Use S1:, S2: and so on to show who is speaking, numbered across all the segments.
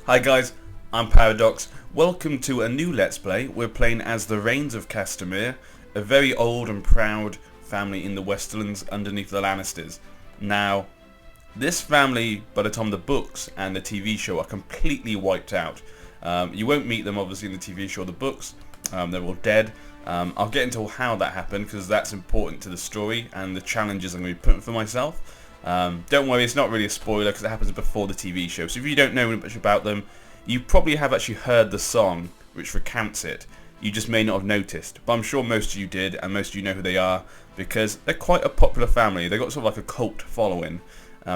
S1: Hi guys, I'm Paradox. Welcome to a new Let's Play. We're playing as the Rains of Castemere, a very old and proud family in the Westerlands underneath the Lannisters. Now, this family, by the time the books and the TV show, are completely wiped out. You won't meet them obviously in the TV show or the books. They're all dead. I'll get into how that happened because that's important to the story and the challenges I'm going to be putting for myself. Don't worry, it's not really a spoiler because it happens before the TV show. So if you don't know much about them, you probably have actually heard the song which recounts it. You just may not have noticed. But I'm sure most of you did, and most of you know who they are because they're quite a popular family. They've got sort of like a cult following.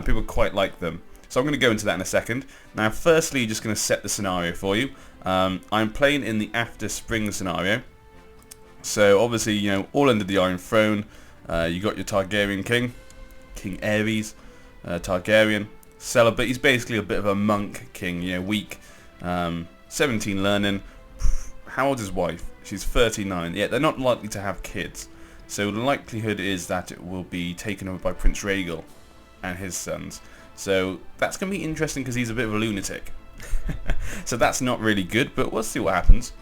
S1: People quite like them. So I'm going to go into that in a second. Now firstly, just going to set the scenario for you. I'm playing in the After Spring scenario. So obviously, you know, all under the Iron Throne. You got your Targaryen king. King Aerys, Targaryen, celibate. He's basically a bit of a monk king, you know, weak, 17 learning. How old is his wife? She's 39. Yeah, they're not likely to have kids. So the likelihood is that it will be taken over by Prince Rhaegal and his sons. So that's going to be interesting because he's a bit of a lunatic. So that's not really good, but we'll see what happens.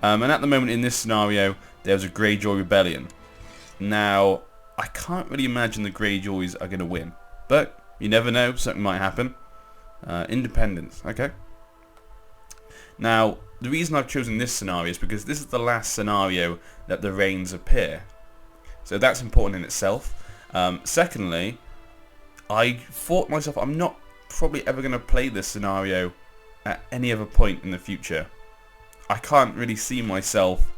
S1: And at the moment in this scenario, there's a Greyjoy Rebellion. Now, I can't really imagine the Greyjoys are going to win, but you never know, something might happen. Independence, okay. Now, the reason I've chosen this scenario is because this is the last scenario that the Rains appear. So that's important in itself. Secondly, I thought myself, I'm not probably ever going to play this scenario at any other point in the future. I can't really see myself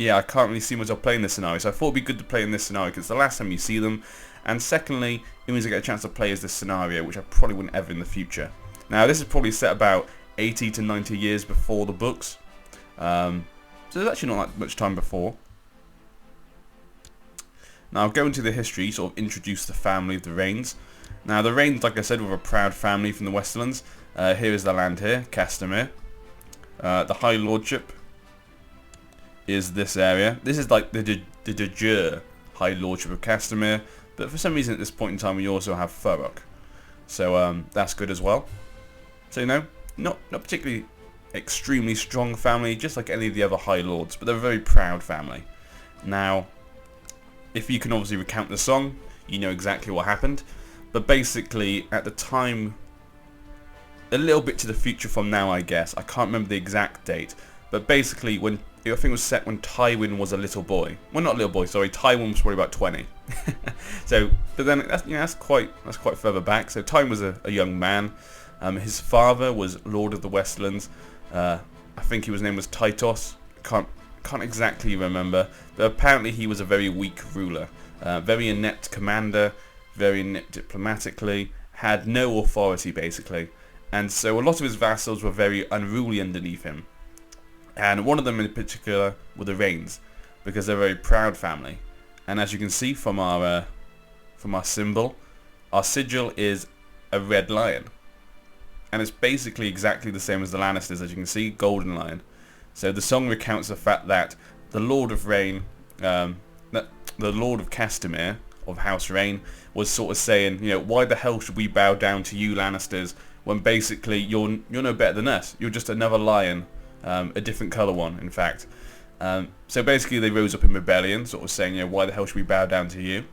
S1: I can't really see myself playing this scenario, so I thought it'd be good to play in this scenario because it's the last time you see them, and secondly, it means I get a chance to play as this scenario, which I probably wouldn't ever in the future. Now, this is probably set about 80 to 90 years before the books, so there's actually not that much time before. Now, I'll go into the history, sort of introduce the family of the Rains. Now, the Rains, like I said, were a proud family from the Westerlands. Here is the land here, Castamere. The High Lordship is this area. This is like the de jure High Lordship of Castamere, but for some reason at this point in time we also have Thurrock. So that's good as well. So, you know, not particularly extremely strong family, just like any of the other High Lords, but they're a very proud family. Now, if you can obviously recount the song, you know exactly what happened, but basically at the time, a little bit to the future from now I guess, I can't remember the exact date, but basically when I think it was set when Tywin was a little boy. Well, not a little boy, sorry. Tywin was probably about 20. So, but then that's, you know, that's quite further back. So Tywin was a young man. His father was Lord of the Westlands. I think his name was Tytos. Can't exactly remember, but apparently he was a very weak ruler, very inept commander, very inept diplomatically, had no authority basically, and so a lot of his vassals were very unruly underneath him. And one of them in particular were the Rains, because they're a very proud family. And as you can see from our symbol, our sigil is a red lion, and it's basically exactly the same as the Lannisters. As you can see, golden lion. So the song recounts the fact that the Lord of Reyne, the Lord of Castamere of House Reyne, was sort of saying, you know, why the hell should we bow down to you Lannisters when basically you're no better than us? You're just another lion. A different colour one, in fact. So basically they rose up in rebellion, sort of saying, you know, why the hell should we bow down to you?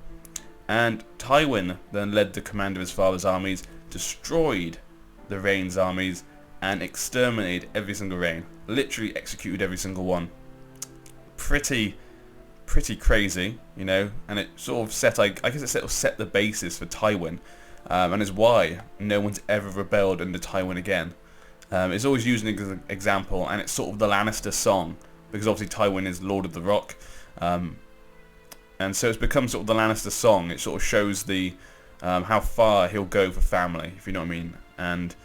S1: And Tywin then led the command of his father's armies, destroyed the Rains' armies, and exterminated every single Rain. Literally executed every single one. Pretty crazy, you know, and it sort of set, I guess it sort of set the basis for Tywin, and is why no one's ever rebelled under Tywin again. It's always used as an example, and it's sort of the Lannister song, because obviously Tywin is Lord of the Rock, and so it's become sort of the Lannister song. It sort of shows the how far he'll go for family, if you know what I mean, and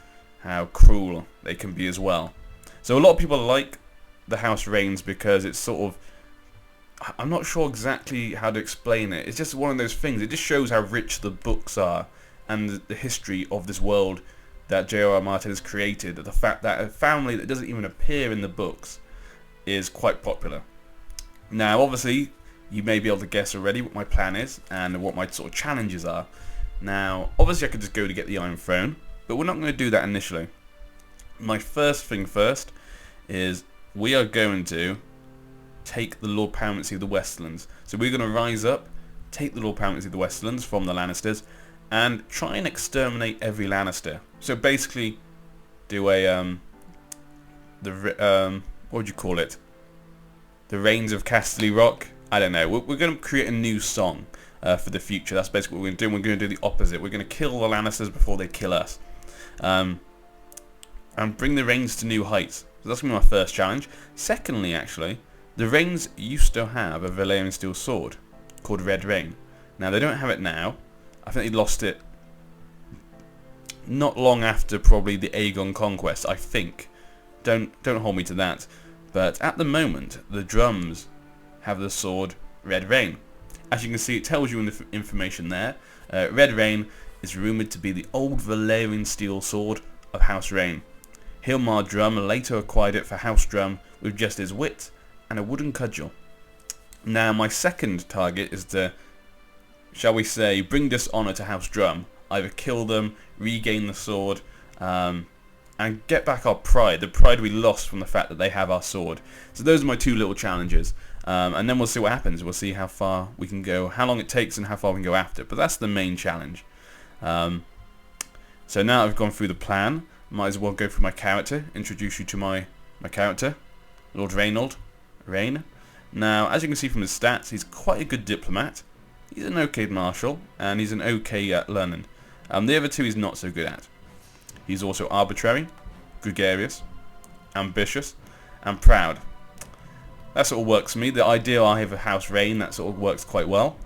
S1: how cruel they can be as well. So a lot of people like the House Rains because it's sort of, I'm not sure exactly how to explain it. It's just one of those things. It just shows how rich the books are and the history of this world that J.R.R. Martin has created, the fact that a family that doesn't even appear in the books is quite popular. Now, obviously, you may be able to guess already what my plan is and what my sort of challenges are. Now, obviously I could just go to get the Iron Throne, but we're not going to do that initially. my first thing first is we are going to take the Lord Paramountcy of the Westerlands. So we're going to rise up, take the Lord Paramountcy of the Westerlands from the Lannisters, and try and exterminate every Lannister. So basically, do a what would you call it? The Rains of Castemere. I don't know. We're going to create a new song for the future. That's basically what we're going to do. We're going to do the opposite. We're going to kill the Lannisters before they kill us, and bring the Rains to new heights. So that's going to be my first challenge. Secondly, actually, the Rains used to have a Valyrian steel sword called Red Reyne. Now they don't have it now. I think they lost it not long after probably the Aegon conquest, I think. Don't hold me to that. But at the moment, the drums have the sword Red Reyne. As you can see, it tells you in the information there. Red Reyne is rumoured to be the old Valyrian steel sword of House Reyne. Hilmar Drum later acquired it for House Drum with just his wit and a wooden cudgel. Now my second target is to, shall we say, bring dishonour to House Drum. Either kill them, regain the sword, and get back our pride, the pride we lost from the fact that they have our sword. So those are my two little challenges, and then we'll see what happens. We'll see how far we can go, how long it takes, and how far we can go after. But that's the main challenge. So now I've gone through the plan, might as well go through my character, introduce you to my character, Lord Reyne. Now, as you can see from his stats, he's quite a good diplomat. He's an okay marshal, and he's an okay at learning. The other two he's not so good at. He's also arbitrary, gregarious, ambitious, and proud. That sort of works for me. The ideal I have of House Reyne, that sort of works quite well.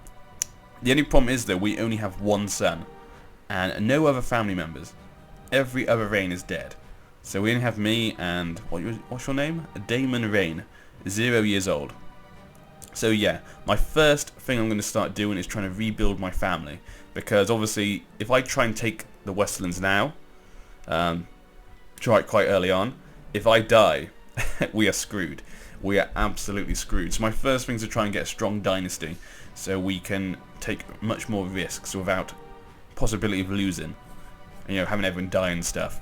S1: The only problem is, though, we only have one son, and no other family members. Every other Reyne is dead. So we only have me and, what's your name? Daemon Reyne, 0 years old. So yeah, my first thing I'm going to start doing is trying to rebuild my family. Because obviously, if I try and take the Westerlands now, try it quite early on, if I die, we are screwed. We are absolutely screwed. So my first thing is to try and get a strong dynasty, so we can take much more risks without possibility of losing. And, you know, having everyone die and stuff.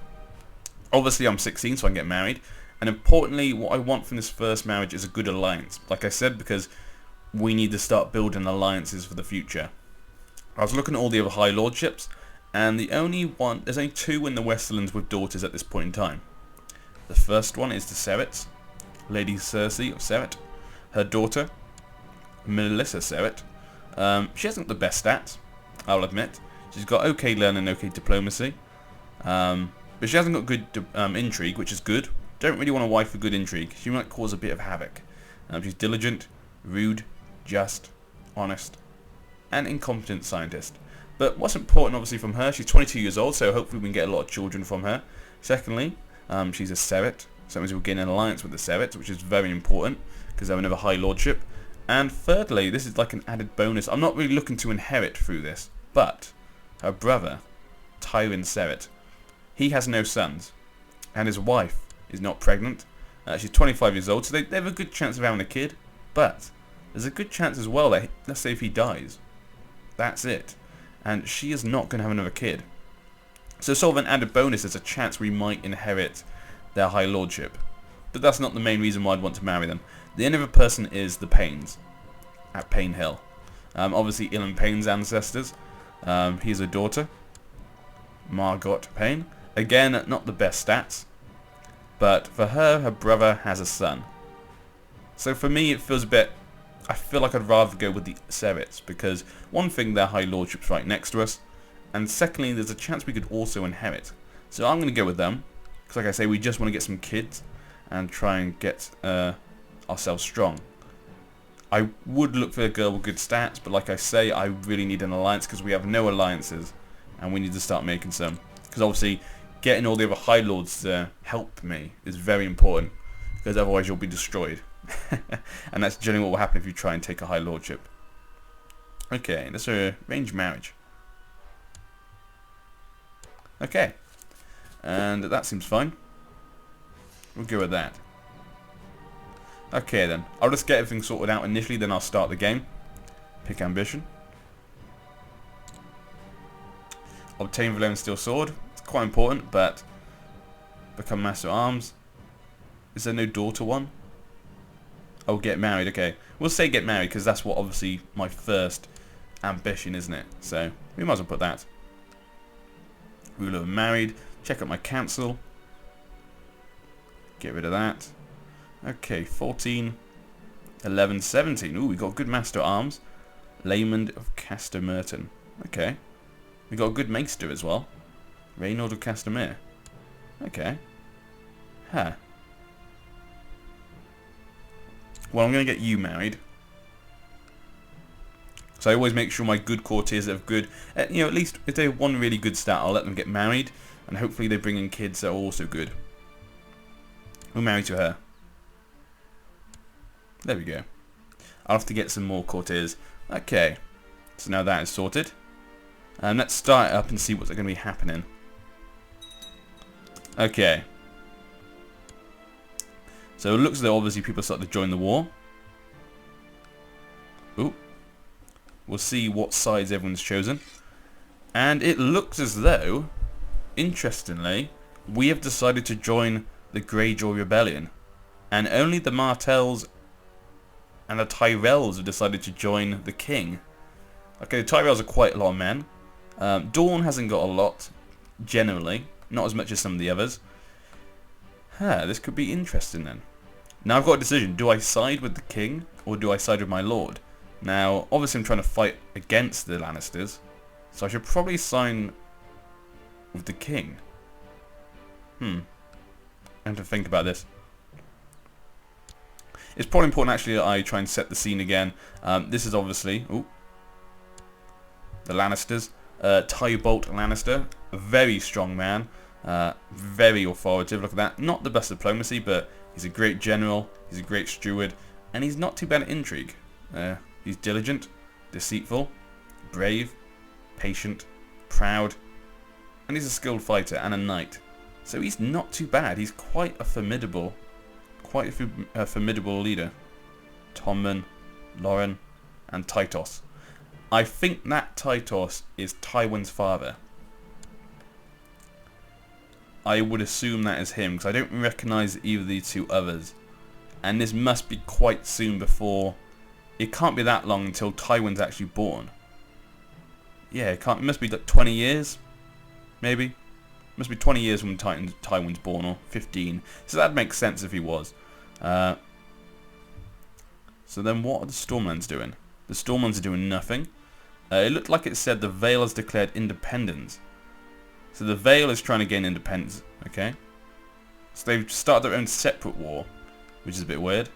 S1: Obviously, I'm 16, so I can get married. And importantly, what I want from this first marriage is a good alliance. Like I said, because we need to start building alliances for the future. I was looking at all the other High Lordships, and there's only two in the Westerlands with daughters at this point in time. The first one is the Serets, Lady Cersei of Seret. Her daughter, Melissa Seret. She hasn't got the best stats, I'll admit. She's got okay learning, okay diplomacy. But she hasn't got good intrigue, which is good. Don't really want a wife with good intrigue. She might cause a bit of havoc. She's diligent, rude, just, honest, and incompetent scientist. But what's important, obviously, from her, she's 22 years old, so hopefully we can get a lot of children from her. Secondly, she's a Seret, so that means we'll gain an alliance with the Serets, which is very important, because they have another High Lordship. And thirdly, this is like an added bonus. I'm not really looking to inherit through this, but her brother, Tywin Seret, he has no sons, and his wife is not pregnant. She's 25 years old, so they have a good chance of having a kid, but there's a good chance as well that, let's say if he dies, that's it. And she is not going to have another kid. So sort of an added bonus, there's a chance we might inherit their High Lordship. But that's not the main reason why I'd want to marry them. The only other person is the Paynes, at Payne Hill. Obviously Ilyn Payne's ancestors. He's a daughter, Margot Payne. Again, not the best stats. But for her, her brother has a son. So for me, it feels a bit... I feel like I'd rather go with the Serets, because one thing, their High Lordship's right next to us, and secondly, there's a chance we could also inherit. So I'm going to go with them, because like I say, we just want to get some kids, and try and get ourselves strong. I would look for a girl with good stats, but like I say, I really need an alliance, because we have no alliances, and we need to start making some. Because obviously, getting all the other High Lords to help me is very important, because otherwise you'll be destroyed. And that's generally what will happen if you try and take a High Lordship. Okay, let's arrange marriage. Okay, and that seems fine. We'll go with that. Okay then, I'll just get everything sorted out initially, then I'll start the game. Pick ambition. Obtain Valyrian Steel Sword. It's quite important, but Become Master at Arms. Is there no daughter one? Oh, get married. Okay. We'll say get married because that's what obviously my first ambition, isn't it? So we might as well put that. Ruler of married. Check out my council. Get rid of that. Okay, 14, 11, 17. Ooh, we got a good Master at Arms. Rains of Castemere. Okay. We got a good Maester as well. Rains of Castemere. Okay. Huh. Well, I'm going to get you married. So I always make sure my good courtiers have good... you know, at least if they have one really good stat, I'll let them get married. And hopefully they bring in kids that are also good. We'll marry to her. There we go. I'll have to get some more courtiers. Okay. So now that is sorted. Let's start up and see what's going to be happening. Okay. So it looks as though obviously people start to join the war. Ooh. We'll see what sides everyone's chosen. And it looks as though, interestingly, we have decided to join the Greyjoy Rebellion. And only the Martells and the Tyrells have decided to join the king. Okay, the Tyrells are quite a lot of men. Dawn hasn't got a lot, generally. Not as much as some of the others. This could be interesting then. Now I've got a decision. Do I side with the king or do I side with my lord? Now, obviously I'm trying to fight against the Lannisters. So I should probably sign with the king. I have to think about this. It's probably important actually that I try and set the scene again. This is obviously... Ooh, the Lannisters. Tybalt Lannister. A very strong man. Very authoritative. Look at that. Not the best diplomacy, but he's a great general. He's a great steward. And he's not too bad at intrigue. He's diligent, deceitful, brave, patient, proud. And he's a skilled fighter and a knight. So he's not too bad. He's quite a formidable leader. Tommen, Lauren, and Tytos. I think that Tytos is Tywin's father. I would assume that is him, because I don't recognise either of the two others. And this must be quite soon before... It can't be that long until Tywin's actually born. Yeah, it must be like 20 years, maybe. Must be 20 years when Tywin's born, or 15. So that makes sense if he was. So then what are the Stormlands doing? The Stormlands are doing nothing. It looked like it said the Vale has declared independence. So the Vale is trying to gain independence, okay? So they've started their own separate war, which is a bit weird.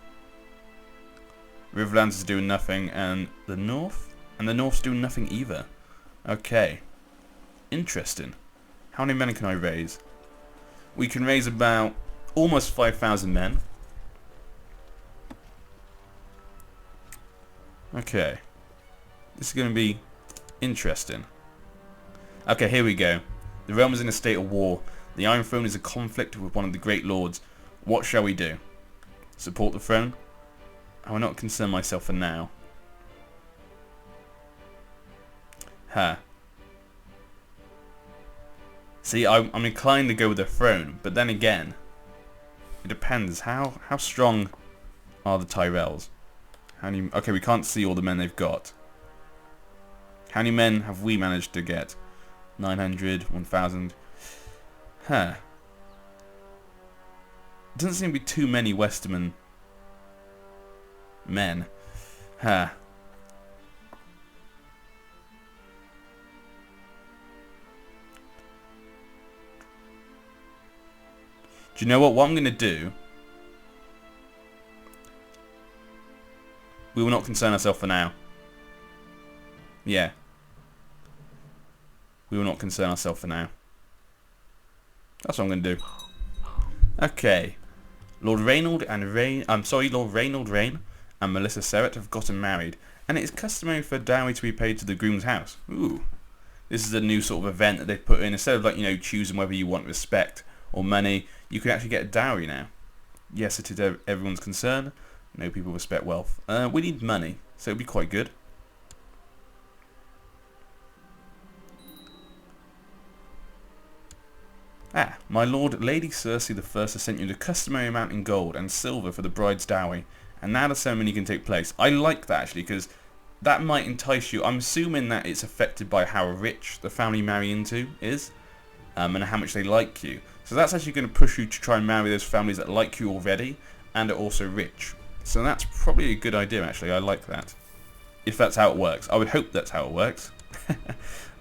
S1: Riverlands is doing nothing, and the North? And the North's doing nothing either. Okay. Interesting. How many men can I raise? We can raise about almost 5,000 men. Okay. This is going to be interesting. Okay, here we go. The realm is in a state of war. The Iron Throne is a conflict with one of the Great Lords. What shall we do? Support the throne? I will not concern myself for now. See, I'm inclined to go with the throne, but then again, it depends. How strong are the Tyrells? Okay, we can't see all the men they've got. How many men have we managed to get? 900, 1,000. Doesn't seem to be too many Westermen men. Do you know what? What I'm going to do... We will not concern ourselves for now. Yeah. We will not concern ourselves for now. That's what I'm going to do. Okay. Lord Reynold Reyne and Melissa Serret have gotten married, and it is customary for dowry to be paid to the groom's house. Ooh. This is a new sort of event that they've put in. Instead of, like, you know, choosing whether you want respect or money, you can actually get a dowry now. Yes, it is everyone's concern. No people respect wealth. We need money, so it'll be quite good. Ah, my lord, Lady Cersei the First has sent you the customary amount in gold and silver for the bride's dowry, and now the ceremony can take place. I like that actually, because that might entice you. I'm assuming that it's affected by how rich the family you marry into is, and how much they like you. So that's actually going to push you to try and marry those families that like you already and are also rich. So that's probably a good idea actually. I like that. If that's how it works. I would hope that's how it works.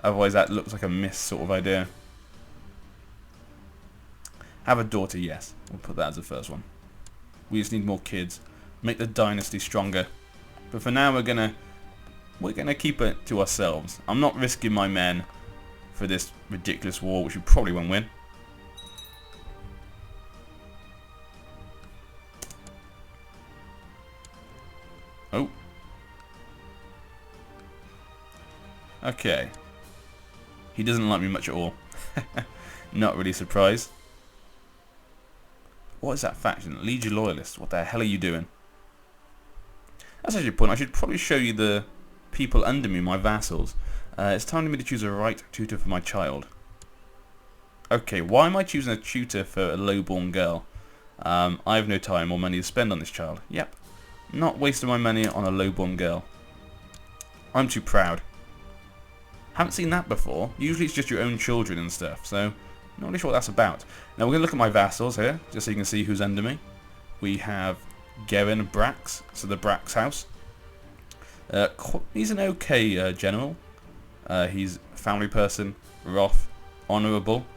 S1: Otherwise that looks like a miss sort of idea. Have a daughter, yes. We'll put that as the first one. We just need more kids. Make the dynasty stronger. But for now we're gonna keep it to ourselves. I'm not risking my men for this ridiculous war, which we probably won't win. Oh. Okay. He doesn't like me much at all. Not really surprised. What is that faction? Legion Loyalists. What the hell are you doing? That's actually a point. I should probably show you the people under me, my vassals. It's time for me to choose a right tutor for my child. Okay, why am I choosing a tutor for a lowborn girl? I have no time or money to spend on this child. Yep. Not wasting my money on a lowborn girl. I'm too proud. Haven't seen that before. Usually it's just your own children and stuff, so not really sure what that's about. Now we're going to look at my vassals here, just so you can see who's under me. We have Gerrin Brax, so the Brax house. He's an okay general. He's a family person, wrath, honourable,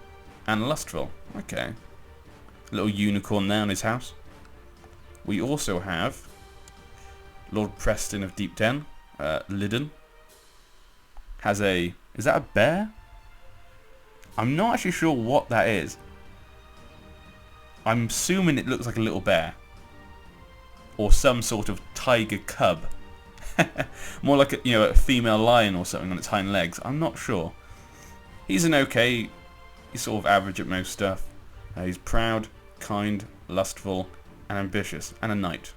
S1: and lustful. Okay. Little unicorn there in his house. We also have Lord Preston of Deep Den, Lydon. Has a... is that a bear? I'm not actually sure what that is. I'm assuming it looks like a little bear. Or some sort of tiger cub. More like a female lion or something on its hind legs. I'm not sure. He's an okay... he's sort of average at most stuff. He's proud, kind, lustful, and ambitious. And a knight.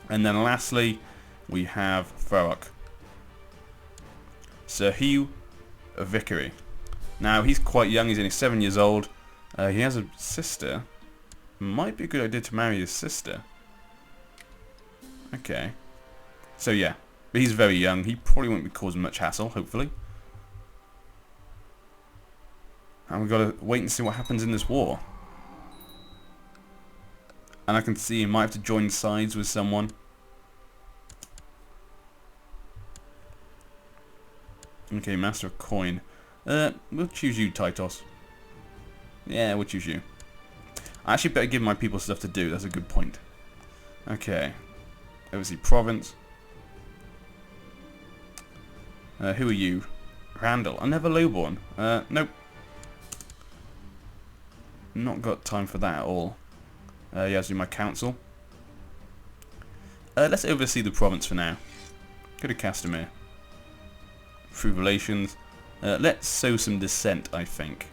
S1: And then lastly, we have Farok. Sir Hugh of Vickery. Now, he's quite young. He's only 7 years old. He has a sister. Might be a good idea to marry his sister. Okay. So, yeah. But he's very young. He probably won't be causing much hassle, hopefully. And we've got to wait and see what happens in this war. And I can see he might have to join sides with someone. Okay, Master of Coin. We'll choose you, Titos. Yeah, we'll choose you. I actually better give my people stuff to do. That's a good point. Okay. Obviously, Province. Who are you? Randall. Another lowborn. Nope. Not got time for that at all. Yeah, let's do my council. Let's oversee the province for now. Go to Castamere. Through relations. Let's sow some dissent, I think.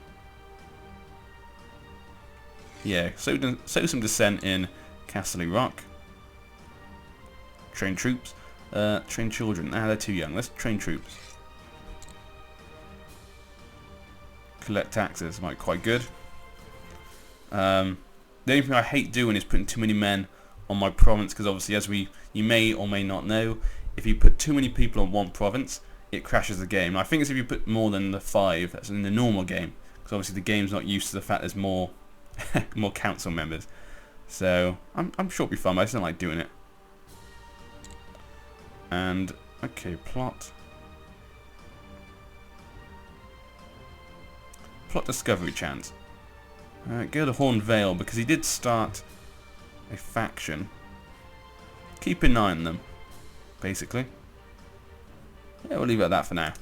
S1: Yeah, sow some dissent in Castle Rock. Train troops. Train children. They're too young. Let's train troops. Collect taxes. Might be quite good. The only thing I hate doing is putting too many men on my province, because obviously, as you may or may not know, if you put too many people on one province, it crashes the game. I think it's if you put more than the 5 that's in the normal game, because obviously the game's not used to the fact there's more more council members. So I'm sure it'll be fun, but I just don't like doing it. And okay, plot discovery chance. Go to Horn Vale, because he did start a faction. Keep an eye on them, basically. Yeah, we'll leave it at that for now.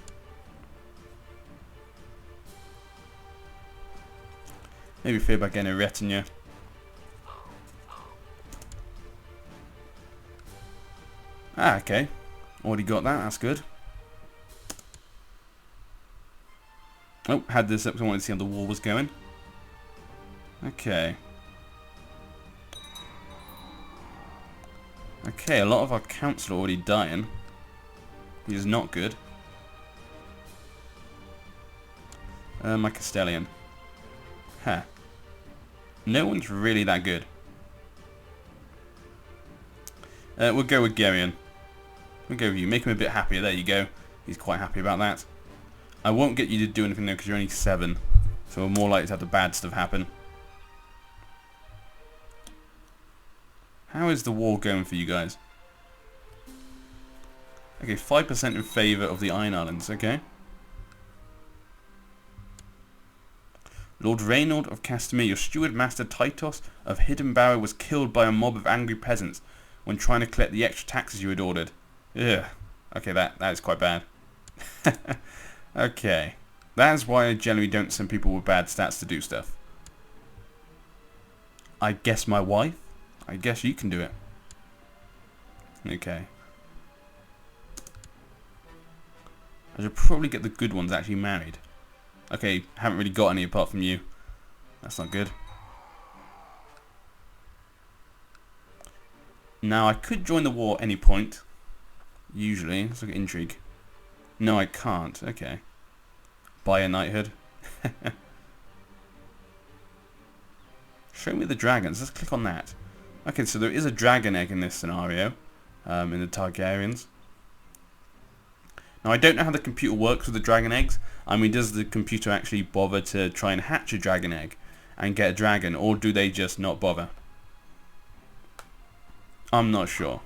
S1: Maybe fear about getting a retinue. Ah, okay. Already got that, that's good. Oh, had this up because I wanted to see how the war was going. Okay. Okay, a lot of our council are already dying, which is not good. My Castellian. Huh. No one's really that good. We'll go with Geryon. We'll go with you. Make him a bit happier. There you go. He's quite happy about that. I won't get you to do anything though because you're only 7. So we're more likely to have the bad stuff happen. How is the war going for you guys? Okay, 5% in favour of the Iron Islands. Okay. Lord Reyne of Castamere, your steward master Titos of Hidden Barrow was killed by a mob of angry peasants when trying to collect the extra taxes you had ordered. Ugh. Okay, that is quite bad. Okay. That's why I generally don't send people with bad stats to do stuff. I guess my wife? I guess you can do it. Okay. I should probably get the good ones actually married. Okay, haven't really got any apart from you. That's not good. Now, I could join the war at any point. Usually. Let's look at intrigue. No, I can't. Okay. Buy a knighthood. Show me the dragons. Let's click on that. Okay, so there is a dragon egg in this scenario. In the Targaryens. Now, I don't know how the computer works with the dragon eggs. I mean, does the computer actually bother to try and hatch a dragon egg and get a dragon, or do they just not bother? I'm not sure.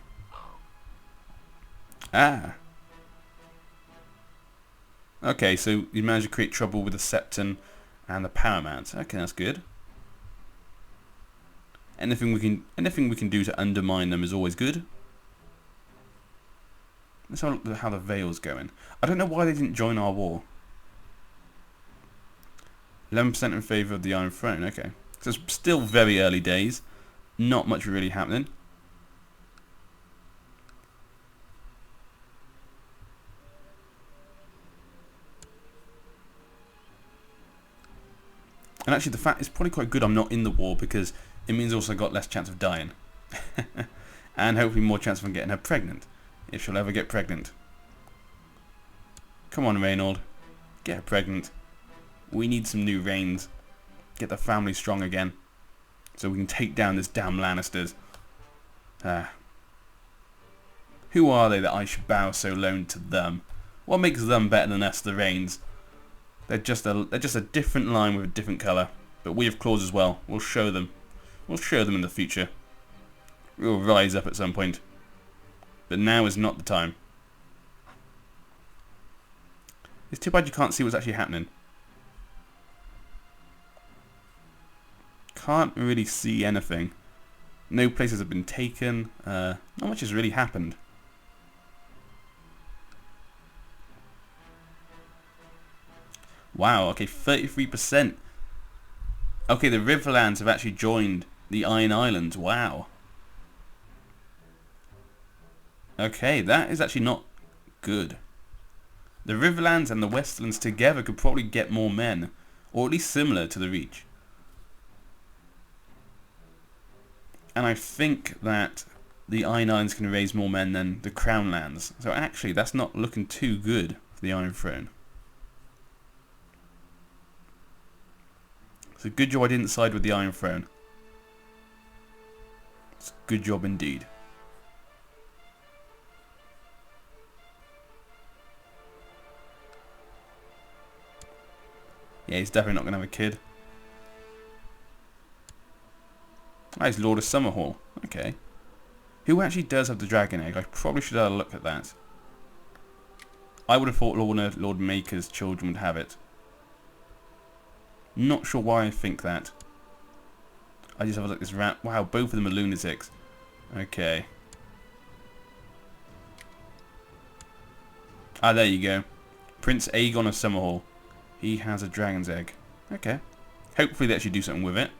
S1: Ah. Okay, so you managed to create trouble with the Septon and the Paramount. Okay, that's good. Anything we can do to undermine them is always good. Let's have a look at how the Vale's going. I don't know why they didn't join our war. 11% in favour of the Iron Throne. Okay, so it's still very early days. Not much really happening. And actually the fact it's probably quite good I'm not in the war because it means also I got less chance of dying. And hopefully more chance of getting her pregnant. If she'll ever get pregnant. Come on, Reynold. Get her pregnant. We need some new reigns. Get the family strong again. So we can take down this damn Lannisters. Who are they that I should bow so low to them? What makes them better than us, the Reigns? They're just a different line with a different colour. But we have claws as well. We'll show them. We'll show them in the future. We'll rise up at some point. But now is not the time. It's too bad you can't see what's actually happening. Can't really see anything. No places have been taken. Not much has really happened. Wow, okay, 33%. Okay, the Riverlands have actually joined the Iron Islands. Wow. Okay, that is actually not good. The Riverlands and the Westlands together could probably get more men, or at least similar to the Reach. And I think that the Iron Islands can raise more men than the Crown Lands. So actually, that's not looking too good for the Iron Throne. It's a good job I didn't side with the Iron Throne. It's a good job indeed. Yeah, he's definitely not going to have a kid. Ah, he's Lord of Summerhall. Okay. Who actually does have the dragon egg? I probably should have a look at that. I would have thought Lord Maker's children would have it. Not sure why I think that. I just have a look at this rat. Wow, both of them are lunatics. Okay. Ah, there you go. Prince Aegon of Summerhall. He has a dragon's egg. Okay. Hopefully they actually do something with it.